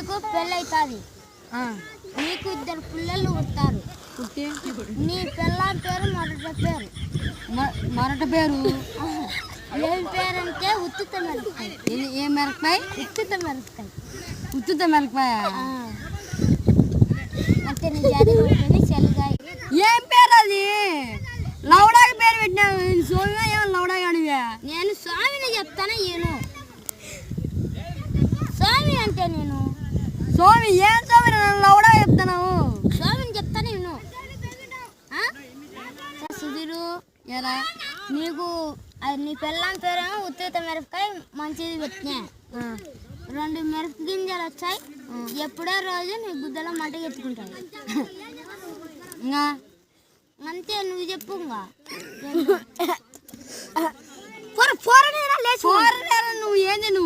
నీకు పెళ్ళైతుంది, నీకు 2 పిల్లలు పుట్టారు. నీ పిల్లం పేరు మొదటి పేరు ఏం పేరు అంటే ఉత్తుత మిరపకాయ. ఏం మిరపకాయ? ఉత్తుత మిరపకాయ అంటే నీ జాతకం చెల్లగాయ. ఏం పేరు అది? లవడాకి పేరు పెట్టినావు. సోమిగా ఏమో లవడాగా అనివా? నేను స్వామిని చెప్తాను. స్వామి అంటే నేను స్వామి. ఏం స్వామి? లవడా చెప్తున్నావు. స్వామిని చెప్తాను నేను. సుధీరు, ఎలా నీకు నీ పిల్లం పేరేమో ఉత్తుత మిరపకాయ మంచిది పెట్టినా. 2 మిరప గింజలు వచ్చాయి. ఎప్పుడో రోజు నీ గుద్దలో మట్టి ఎత్తుకుంటాయి. ఇంకా అంతే, నువ్వు చెప్పు. నువ్వు ఏంది నువ్వు?